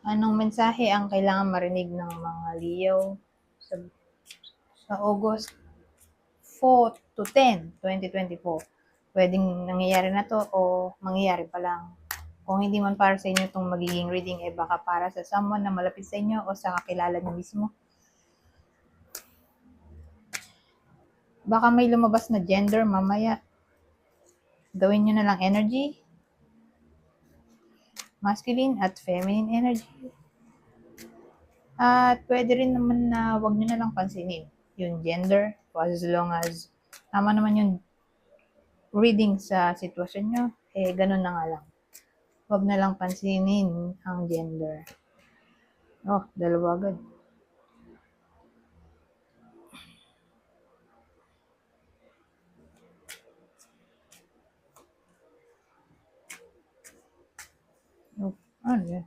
Anong mensahe ang kailangan marinig ng mga Leo sa August 4 to 10, 2024? Pwedeng nangyayari na to o mangyayari pa lang. Kung hindi man para sa inyo itong magiging reading, baka para sa someone na malapit sa inyo o sa kakilala nyo mismo. Baka may lumabas na gender mamaya. Gawin nyo na lang energy. Masculine at feminine energy. At pwede rin naman na wag nyo na lang pansinin yung gender, as long as tama naman yung reading sa sitwasyon nyo, ganun na nga lang. Wag na lang pansinin ang gender. Oh, dalawa agad. Oh, ano yan?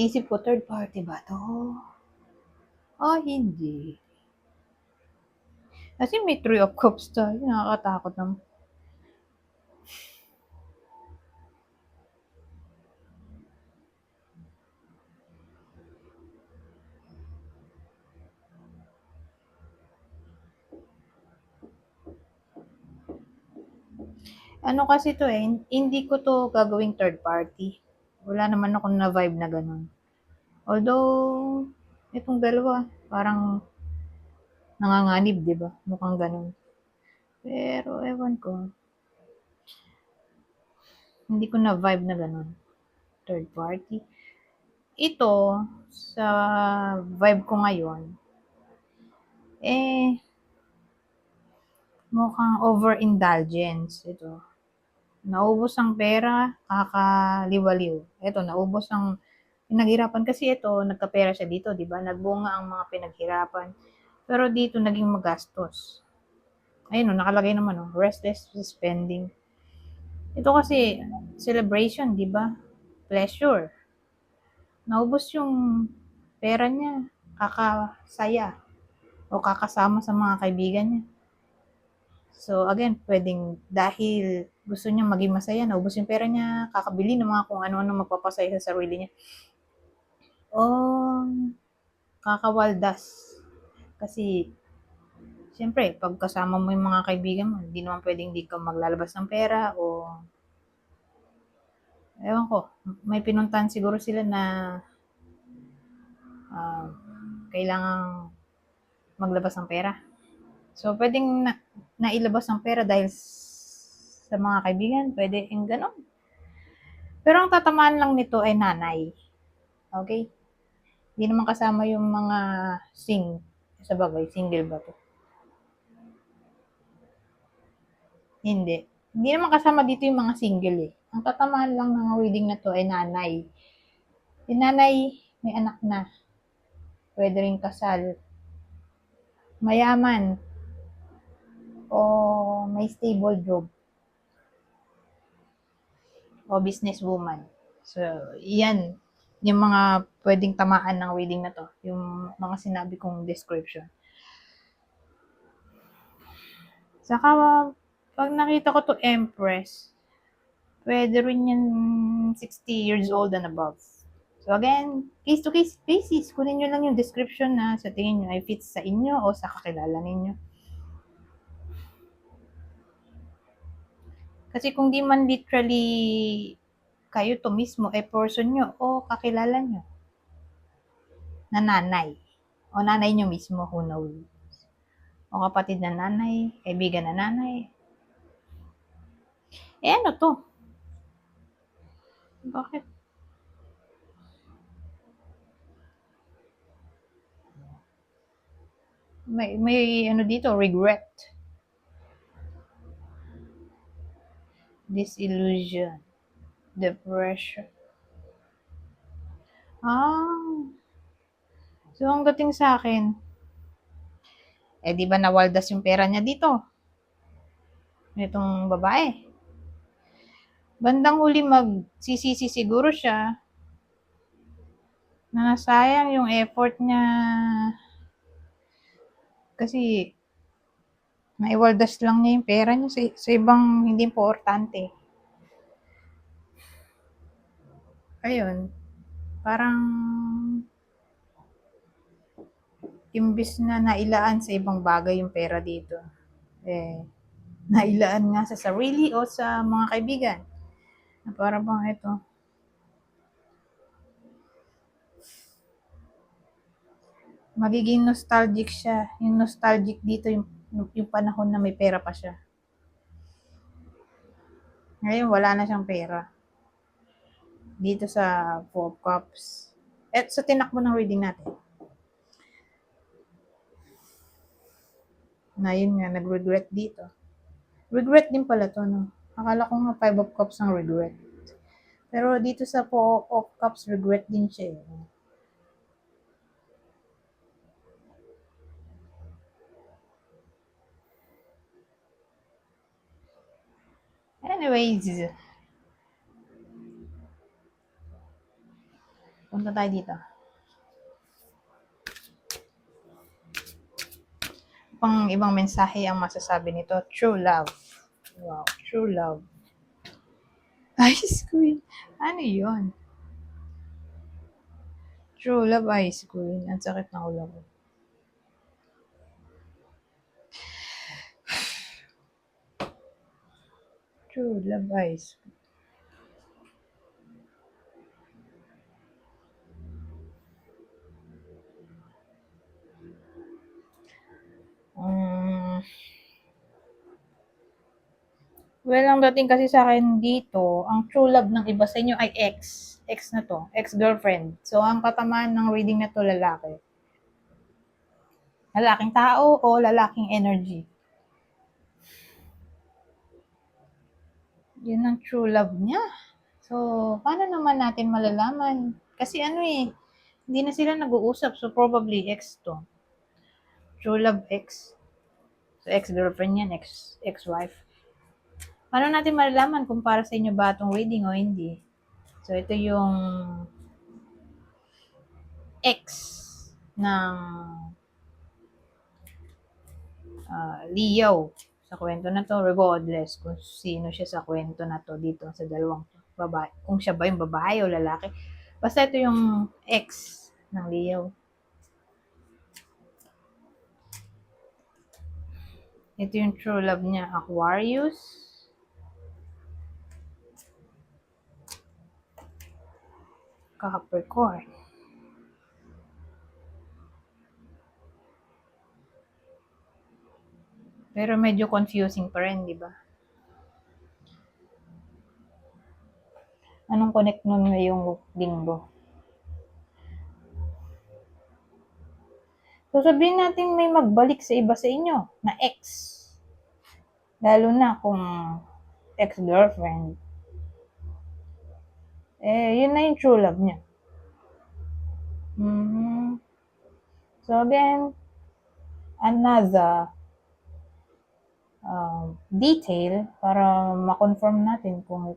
Isip ko third party ba to? Hindi. Kasi may 3 of Cups tayo. Nakakatakot naman. Ano kasi to hindi ko to gagawing third party. Wala naman ako na vibe na ganun. Although, itong dalawa, parang nanganganib, di ba? Mukhang ganun. Pero, ewan ko. Hindi ko na vibe na ganun. Third party. Ito, sa vibe ko ngayon, mukhang overindulgence. Ito. Naubos ang pera, kakaliwaliw. Ito, naubos ang pinaghirapan kasi ito, nagkapera siya dito, di ba? Nagbunga ang mga pinaghirapan. Pero dito, naging magastos. Ayun, nakalagay naman, restless spending. Ito kasi, celebration, di ba? Pleasure. Naubos yung pera niya, kakasaya, o kakasama sa mga kaibigan niya. So, again, pwedeng dahil gusto niya maging masaya, naubos yung pera niya, kakabili ng mga kung ano-ano magpapasaya sa sarili niya. O, kakawaldas. Kasi, siyempre, pag kasama mo yung mga kaibigan mo, hindi naman pwedeng di ka maglalabas ng pera o ewan ko, may pinuntahan siguro sila na kailangang maglabas ng pera. So, pwedeng nailabas ng pera dahil sa mga kaibigan, pwede yung ganon. Pero ang tatamaan lang nito ay nanay. Okay? Hindi naman kasama yung mga sa bagay, single ba to? Hindi. Hindi naman kasama dito yung mga single eh. Ang tatamaan lang ng reading na to ay nanay. Yung nanay, may anak na. Pwede rin kasal. Mayaman. O may stable job. O businesswoman. So, yan. Yung mga pwedeng tamaan ng reading na to. Yung mga sinabi kong description. Saka, pag nakita ko to Empress, pwede rin yan 60 years old and above. So again, case to case basis, kunin nyo lang yung description na sa tingin nyo ay fits sa inyo o sa kakilala ninyo. Kasi kung di man literally kayo to mismo, person nyo o kakilala nyo na nanay. O nanay nyo mismo, who knows. O kapatid na nanay, kaibigan na nanay. Ano to? Bakit? May ano dito, regret. Disillusion. Depression. So ang dating sa akin, di ba nawaldas yung pera niya dito? Nitong babae. Bandang huli magsisisi siguro siya Na nasayang yung effort niya kasi naiwaldas lang niya yung pera niya sa ibang hindi importante. Ayun, parang imbis na nailaan sa ibang bagay yung pera dito, eh, nailaan nga sa sarili o sa mga kaibigan. Na para bang ito, magiging nostalgic siya. Yung nostalgic dito, yung panahon na may pera pa siya. Ngayon, wala na siyang pera. Dito sa Four of Cups. At sa tinakbo ng reading natin. Na yun nga, nag-regret dito. Regret din pala to, no? Akala ko nga Five of Cups ang regret. Pero dito sa Four of Cups, regret din siya. Anyways, punta tayo dito. Pang ibang mensahe ang masasabi nito, true love. Wow, true love. Ice queen. Ano yun? True love, ice queen. Ang sakit ng ulo ko. True love, ice queen. Well, ang dating kasi sa akin dito, ang true love ng iba sa inyo ay ex. Ex na to. Ex-girlfriend. So, ang katamaan ng reading na to, lalaki. Lalaking tao o lalaking energy. Yun ang true love niya. So, paano naman natin malalaman? Kasi ano hindi na sila nag-uusap. So, probably ex to. True love ex. So, ex-girlfriend yan, ex-wife. Paano natin malalaman kung para sa inyo ba itong reading o hindi? So, ito yung ex ng Leo sa kwento na to, regardless kung sino siya sa kwento na to dito sa dalawang babae. Kung siya ba yung babae o lalaki. Basta ito yung ex ng Leo. Ito yung true love niya, Aquarius. Capricorn. Pero medyo confusing pa rin, di ba? Anong connect nun ngayong linggo? So sabihin natin may magbalik sa iba sa inyo na ex. Lalo na kung ex-girlfriend. Yun na yung true love niya. So then, another detail para ma-confirm natin kung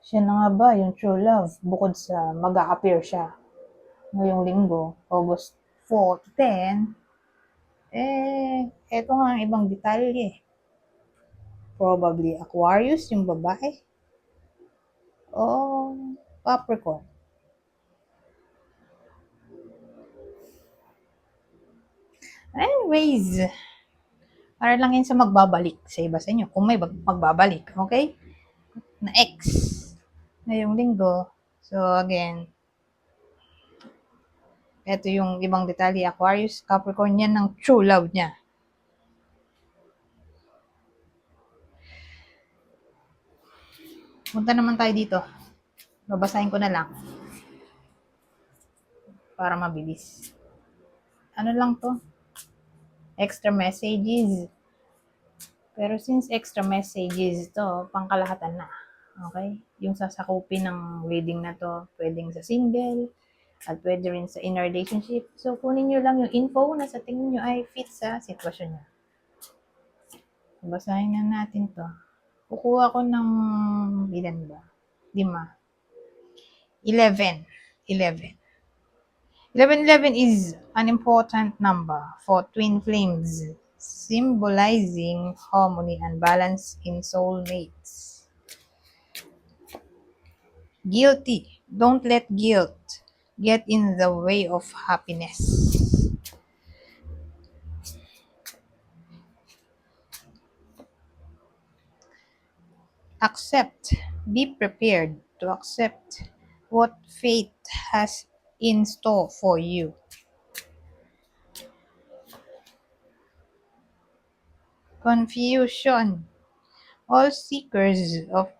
siya na nga ba yung true love bukod sa mag-a-appear siya ngayong linggo, August 4 to 10. Eto nga ang ibang detalye. Probably Aquarius, yung babae, o Capricorn. Anyways, para lang yun sa magbabalik sa iba sa inyo. Kung may magbabalik, okay? Na ex ngayong linggo. So again, ito yung ibang detalye. Aquarius, Capricorn, yan ng true love niya. Punta naman tayo dito. Babasahin ko na lang. Para mabilis. Ano lang to? Extra messages. Pero since extra messages to, pangkalahatan na. Okay? Yung sasakupin ng reading na to, pwedeng sa single, at pwede rin sa in a relationship. So, kunin nyo lang yung info na sa tingin nyo ay fit sa sitwasyon nyo. Basahin na natin to. Kukuha ko ng ilan ba? 5. 11. 1111 is an important number for twin flames, symbolizing harmony and balance in soulmates. Guilty. Don't let guilt get in the way of happiness. Accept. Be prepared to accept what fate has in store for you. Confusion. All seekers of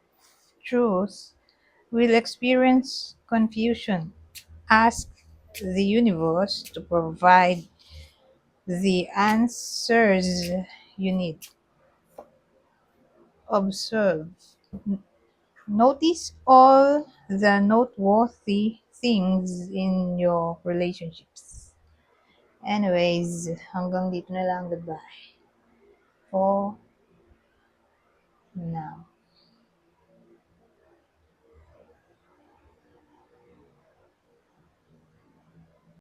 truth will experience confusion. Ask the universe to provide the answers you need. Observe. Notice all the noteworthy things in your relationships. Anyways, hanggang dito na lang. Goodbye for now.